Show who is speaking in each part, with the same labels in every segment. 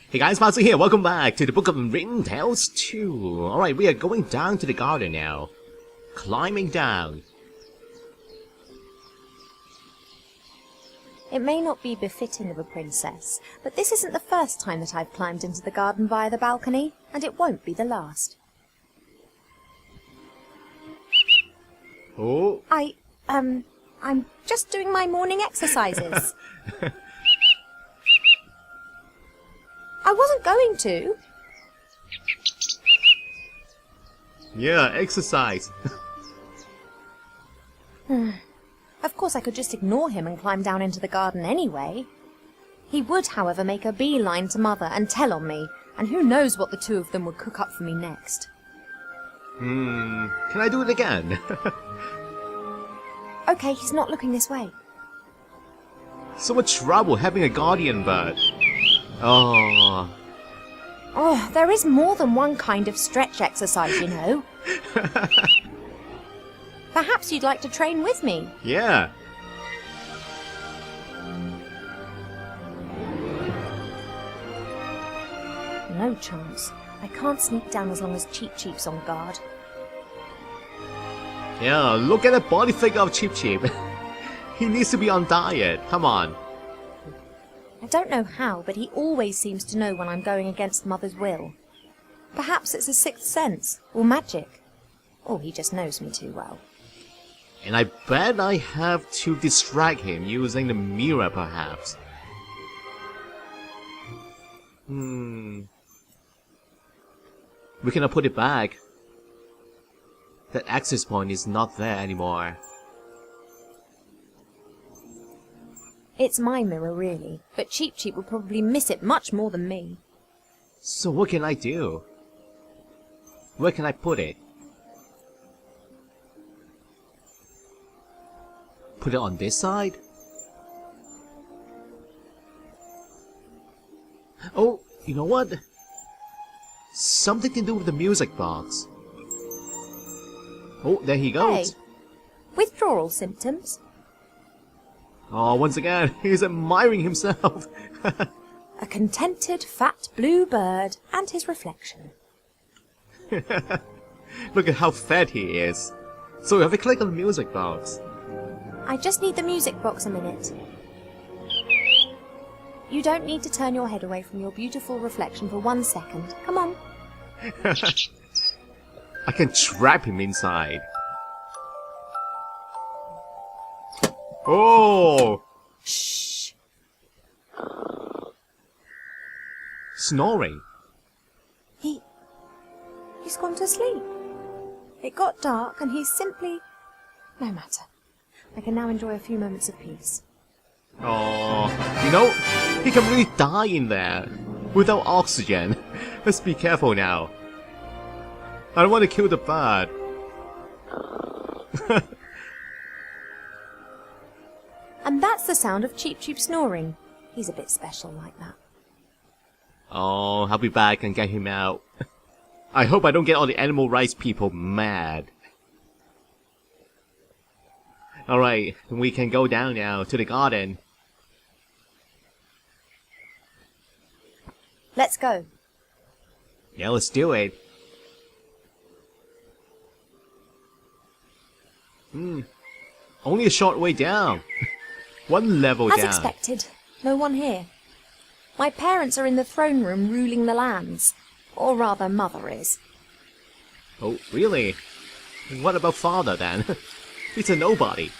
Speaker 1: Hey guys, Bonsai here, welcome back to the Book of Unwritten Tales 2. Alright, we are going down to the garden now. Climbing down.
Speaker 2: It may not be befitting of a princess, but this isn't the first time that I've climbed into the garden via the balcony, and it won't be the last.
Speaker 1: Oh.
Speaker 2: I'm just doing my morning exercises. I wasn't going to.
Speaker 1: Yeah, exercise.
Speaker 2: Of course I could just ignore him and climb down into the garden anyway. He would, however, make a beeline to Mother and tell on me, and who knows what the two of them would cook up for me next.
Speaker 1: Can I do it again?
Speaker 2: Okay, he's not looking this way.
Speaker 1: So much trouble having a guardian bird. Oh.
Speaker 2: Oh, there is more than one kind of stretch exercise, you know. Perhaps you'd like to train with me.
Speaker 1: Yeah.
Speaker 2: No chance. I can't sneak down as long as Cheep Cheep's on guard.
Speaker 1: Yeah, look at the body figure of Cheep Cheep. He needs to be on diet. Come on.
Speaker 2: I don't know how, but he always seems to know when I'm going against Mother's will. Perhaps it's a sixth sense, or magic. Or he just knows me too well.
Speaker 1: And I bet I have to distract him using the mirror, perhaps. We cannot put it back. That access point is not there anymore.
Speaker 2: It's my mirror, really, but Cheep Cheep will probably miss it much more than me.
Speaker 1: So what can I do? Where can I put it? Put it on this side? Oh, you know what? Something to do with the music box. Oh, there he goes.
Speaker 2: Hey, withdrawal symptoms?
Speaker 1: Oh, once again, he's admiring himself.
Speaker 2: A contented, fat blue bird and his reflection.
Speaker 1: Look at how fat he is. So we have to click on the music box.
Speaker 2: I just need the music box a minute. You don't need to turn your head away from your beautiful reflection for 1 second. Come on.
Speaker 1: I can trap him inside. Oh!
Speaker 2: Shh.
Speaker 1: Snoring.
Speaker 2: He's gone to sleep. It got dark and he's simply... No matter. I can now enjoy a few moments of peace.
Speaker 1: Oh, you know, he can really die in there without oxygen. Let's be careful now. I don't want to kill the bird.
Speaker 2: And that's the sound of Cheep Cheep snoring. He's a bit special like that.
Speaker 1: Oh, I'll be back and get him out. I hope I don't get all the animal rights people mad. Alright, we can go down now to the garden.
Speaker 2: Let's go.
Speaker 1: Yeah, let's do it. Only a short way down. One level
Speaker 2: As
Speaker 1: down.
Speaker 2: expected, no one here. My parents are in the throne room ruling the lands. Or rather, Mother is.
Speaker 1: Oh, really? What about father then? He's a nobody.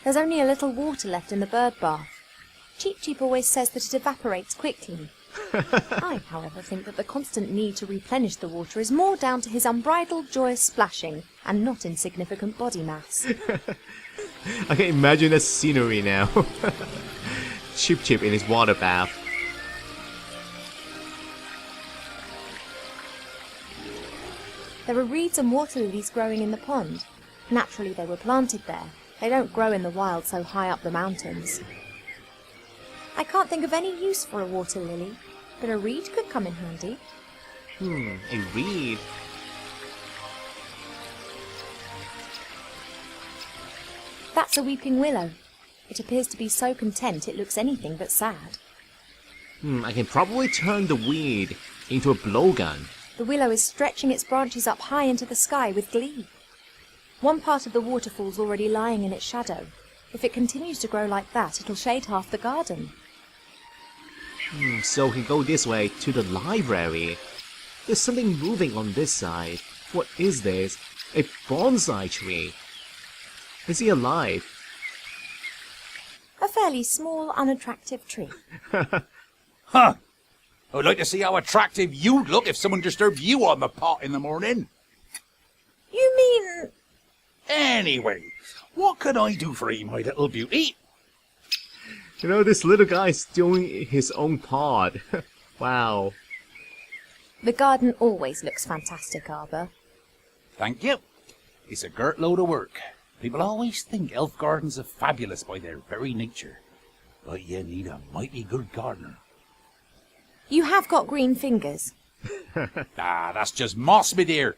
Speaker 2: There's only a little water left in the bird bath. Cheep Cheep always says that it evaporates quickly. I, however, think that the constant need to replenish the water is more down to his unbridled joyous splashing and not insignificant body mass.
Speaker 1: I can imagine the scenery now. Cheep Cheep in his water bath.
Speaker 2: There are reeds and water lilies growing in the pond. Naturally, they were planted there. They don't grow in the wild so high up the mountains. I can't think of any use for a water lily, but a reed could come in handy.
Speaker 1: A reed.
Speaker 2: That's a weeping willow. It appears to be so content it looks anything but sad.
Speaker 1: I can probably turn the weed into a blowgun.
Speaker 2: The willow is stretching its branches up high into the sky with glee. One part of the waterfall's already lying in its shadow. If it continues to grow like that, it'll shade half the garden.
Speaker 1: So we can go this way to the library. There's something moving on this side. What is this? A bonsai tree. Is he alive?
Speaker 2: A fairly small, unattractive tree.
Speaker 3: Huh. I'd like to see how attractive you'd look if someone disturbed you on the pot in the morning.
Speaker 2: You mean...
Speaker 3: Anyway, what can I do for you, my little beauty?
Speaker 1: You know, this little guy's doing his own part. Wow.
Speaker 2: The garden always looks fantastic, Arbor.
Speaker 3: Thank you. It's a girt load of work. People always think elf gardens are fabulous by their very nature. But you need a mighty good gardener.
Speaker 2: You have got green fingers.
Speaker 3: That's just moss, my dear.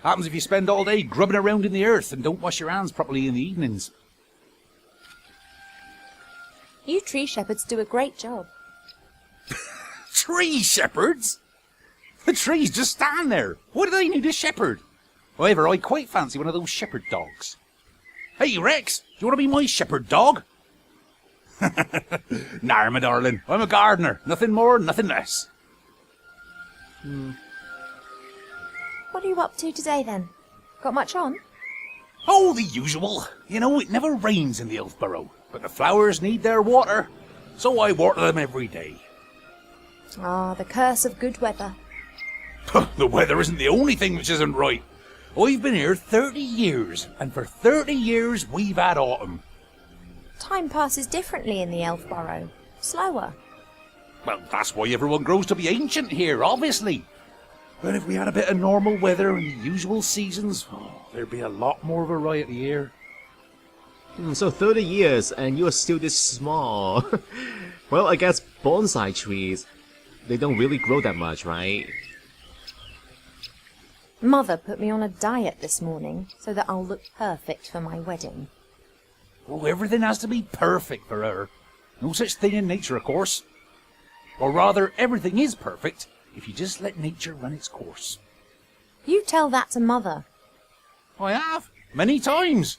Speaker 3: Happens if you spend all day grubbing around in the earth and don't wash your hands properly in the evenings.
Speaker 2: You tree shepherds do a great job.
Speaker 3: Tree shepherds? The trees just stand there. Why do they need a shepherd? However, I quite fancy one of those shepherd dogs. Hey, Rex, do you want to be my shepherd dog? Nah, my darling. I'm a gardener. Nothing more, nothing less.
Speaker 2: What are you up to today, then? Got much on?
Speaker 3: Oh, the usual. You know, it never rains in the elf burrow, but the flowers need their water, so I water them every day.
Speaker 2: Ah, the curse of good weather.
Speaker 3: The weather isn't the only thing which isn't right. I've been here 30 years, and for 30 years we've had autumn.
Speaker 2: Time passes differently in the elf burrow. Slower.
Speaker 3: Well, that's why everyone grows to be ancient here, obviously. But if we had a bit of normal weather and the usual seasons, there'd be a lot more variety here.
Speaker 1: So 30 years and you're still this small. Well, I guess bonsai trees, they don't really grow that much, right?
Speaker 2: Mother put me on a diet this morning so that I'll look perfect for my wedding.
Speaker 3: Oh, everything has to be perfect for her. No such thing in nature, of course. Or rather, everything is perfect if you just let nature run its course.
Speaker 2: You tell that to Mother.
Speaker 3: I have, many times.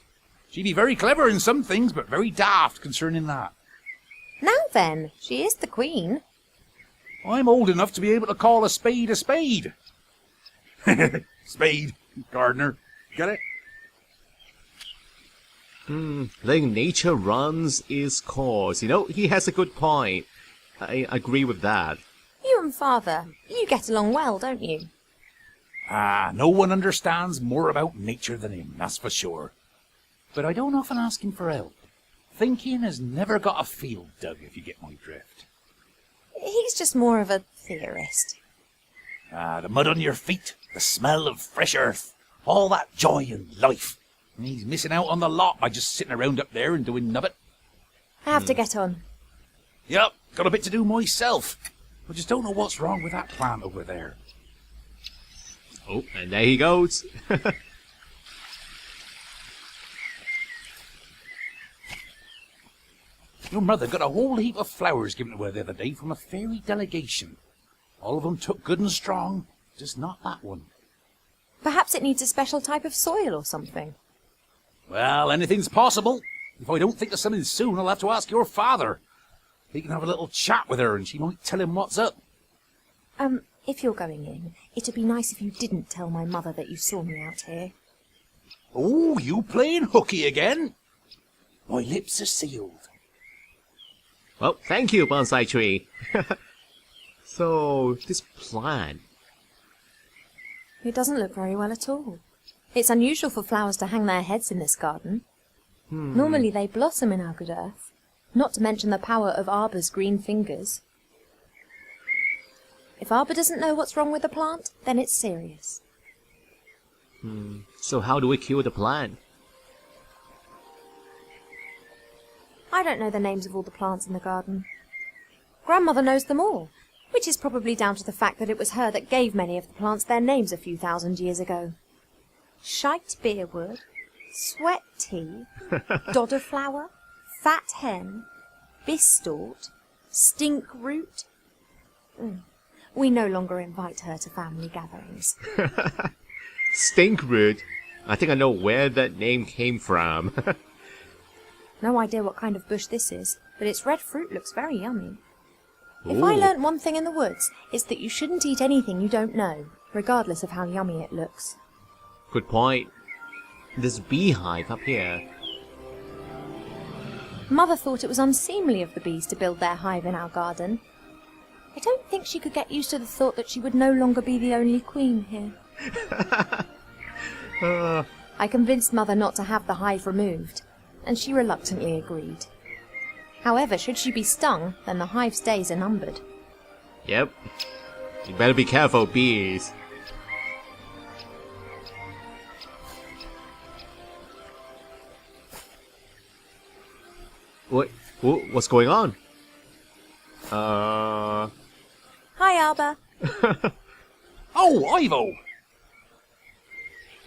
Speaker 3: She'd be very clever in some things, but very daft concerning that.
Speaker 2: Now then, she is the queen.
Speaker 3: I'm old enough to be able to call a spade a spade. Spade, gardener, get it?
Speaker 1: Letting nature runs its course. You know, he has a good point. I agree with that.
Speaker 2: You and Father, you get along well, don't you?
Speaker 3: No one understands more about nature than him, that's for sure. But I don't often ask him for help. Thinking has never got a field dug, if you get my drift.
Speaker 2: He's just more of a theorist.
Speaker 3: The mud on your feet, the smell of fresh earth, all that joy and life. And he's missing out on the lot by just sitting around up there and doing nubbit.
Speaker 2: I have to get on.
Speaker 3: Yep, got a bit to do myself. I just don't know what's wrong with that plant over there.
Speaker 1: Oh, and there he goes.
Speaker 3: Your mother got a whole heap of flowers given to her the other day from a fairy delegation. All of them took good and strong, just not that one.
Speaker 2: Perhaps it needs a special type of soil or something.
Speaker 3: Well, anything's possible. If I don't think of something soon, I'll have to ask your father. He can have a little chat with her and she might tell him what's up.
Speaker 2: If you're going in, it'd be nice if you didn't tell my mother that you saw me out here.
Speaker 3: Oh, you playing hooky again? My lips are sealed.
Speaker 1: Well, thank you, bonsai tree. So, this plant.
Speaker 2: It doesn't look very well at all. It's unusual for flowers to hang their heads in this garden. Normally they blossom in our good earth, not to mention the power of Arbor's green fingers. If Arbor doesn't know what's wrong with the plant, then it's serious.
Speaker 1: So how do we cure the plant?
Speaker 2: I don't know the names of all the plants in the garden. Grandmother knows them all, which is probably down to the fact that it was her that gave many of the plants their names a few thousand years ago. Shite beerwood, sweat tea, dodder flower, fat hen, bistort, stink root, We no longer invite her to family gatherings.
Speaker 1: Stinkroot. I think I know where that name came from.
Speaker 2: No idea what kind of bush this is, but its red fruit looks very yummy. If I
Speaker 1: Ooh.
Speaker 2: learnt one thing in the woods, it's that you shouldn't eat anything you don't know, regardless of how yummy it looks.
Speaker 1: Good point. This beehive up here.
Speaker 2: Mother thought it was unseemly of the bees to build their hive in our garden. I don't think she could get used to the thought that she would no longer be the only queen here. I convinced Mother not to have the hive removed, and she reluctantly agreed. However, should she be stung, then the hive's days are numbered.
Speaker 1: Yep. You better be careful, bees. What's going on?
Speaker 2: Hi, Alba.
Speaker 3: Oh, Ivo!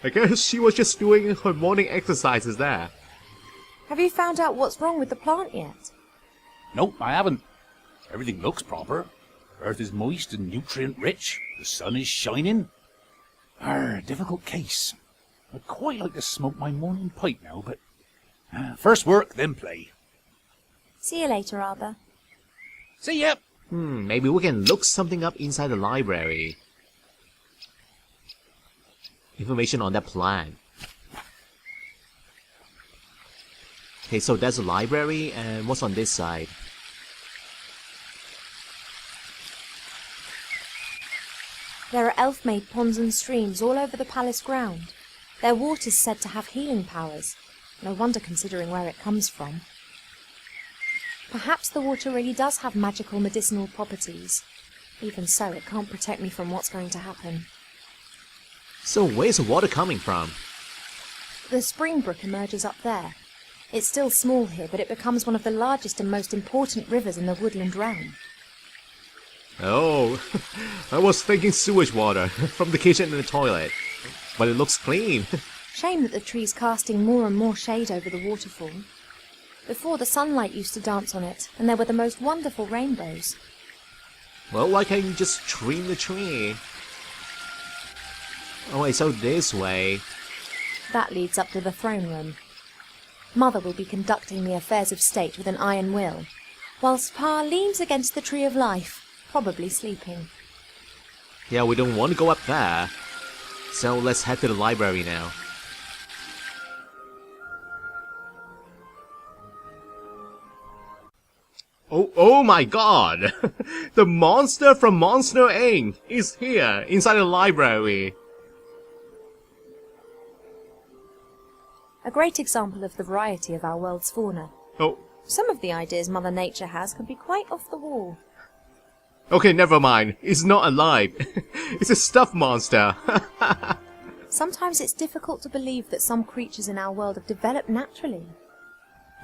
Speaker 1: I guess she was just doing her morning exercises there.
Speaker 2: Have you found out what's wrong with the plant yet?
Speaker 3: Nope, I haven't. Everything looks proper. Earth is moist and nutrient-rich. The sun is shining. Difficult case. I'd quite like to smoke my morning pipe now, but... first work, then play.
Speaker 2: See you later, Alba.
Speaker 3: See ya!
Speaker 1: Maybe we can look something up inside the library. Information on that plant. Okay, so that's the library, and what's on this side?
Speaker 2: There are elf-made ponds and streams all over the palace ground. Their water's said to have healing powers. No wonder considering where it comes from. Perhaps the water really does have magical medicinal properties. Even so, it can't protect me from what's going to happen.
Speaker 1: So where's the water coming from?
Speaker 2: The spring brook emerges up there. It's still small here, but it becomes one of the largest and most important rivers in the woodland realm.
Speaker 1: Oh, I was thinking sewage water from the kitchen and the toilet. But it looks clean.
Speaker 2: Shame that the tree's casting more and more shade over the waterfall. Before, the sunlight used to dance on it, and there were the most wonderful rainbows.
Speaker 1: Well, why can't you just trim the tree? Oh wait, so this way.
Speaker 2: That leads up to the throne room. Mother will be conducting the affairs of state with an iron will, whilst Pa leans against the tree of life, probably sleeping.
Speaker 1: Yeah, we don't want to go up there. So let's head to the library now. Oh my god! The monster from Monster Inc. is here, inside the library.
Speaker 2: A great example of the variety of our world's fauna.
Speaker 1: Oh,
Speaker 2: Some of the ideas Mother Nature has can be quite off the wall.
Speaker 1: okay, never mind. It's not alive. It's a stuffed monster.
Speaker 2: Sometimes it's difficult to believe that some creatures in our world have developed naturally.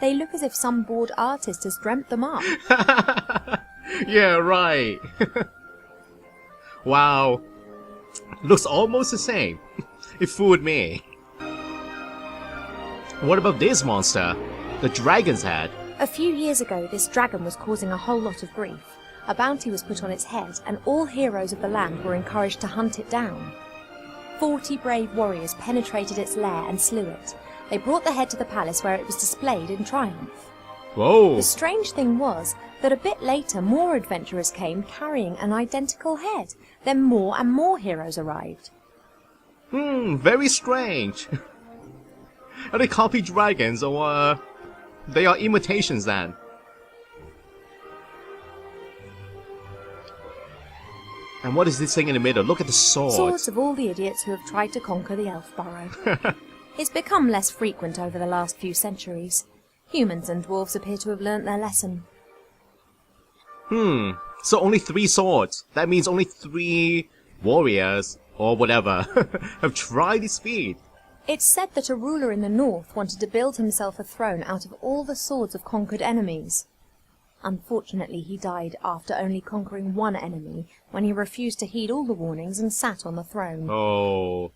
Speaker 2: They look as if some bored artist has dreamt them up.
Speaker 1: Yeah, right. Wow. Looks almost the same. It fooled me. What about this monster? The dragon's head.
Speaker 2: A few years ago, this dragon was causing a whole lot of grief. A bounty was put on its head, and all heroes of the land were encouraged to hunt it down. 40 brave warriors penetrated its lair and slew it. They brought the head to the palace where it was displayed in triumph.
Speaker 1: Whoa.
Speaker 2: The strange thing was that a bit later more adventurers came carrying an identical head. Then more and more heroes arrived.
Speaker 1: Very strange. Are they copy dragons or they are imitations then? And what is this thing in the middle? Look at the sword.
Speaker 2: Swords of all the idiots who have tried to conquer the elf burrow. It's become less frequent over the last few centuries. Humans and dwarves appear to have learnt their lesson.
Speaker 1: So only 3 swords. That means only 3 warriors, or whatever, have tried this feat.
Speaker 2: It's said that a ruler in the north wanted to build himself a throne out of all the swords of conquered enemies. Unfortunately, he died after only conquering one enemy, when he refused to heed all the warnings and sat on the throne.
Speaker 1: Oh.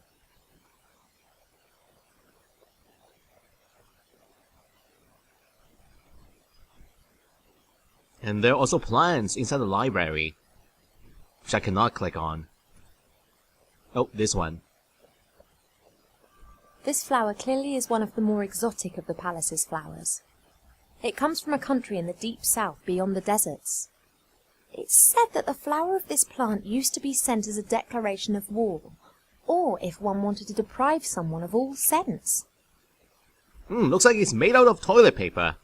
Speaker 1: And there are also plants inside the library. which I cannot click on. Oh, this one.
Speaker 2: This flower clearly is one of the more exotic of the palace's flowers. It comes from a country in the deep south beyond the deserts. It's said that the flower of this plant used to be sent as a declaration of war, or if one wanted to deprive someone of all sense.
Speaker 1: Looks like it's made out of toilet paper.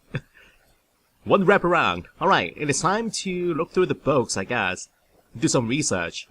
Speaker 1: One wrap around. Alright, it is time to look through the books, I guess. Do some research.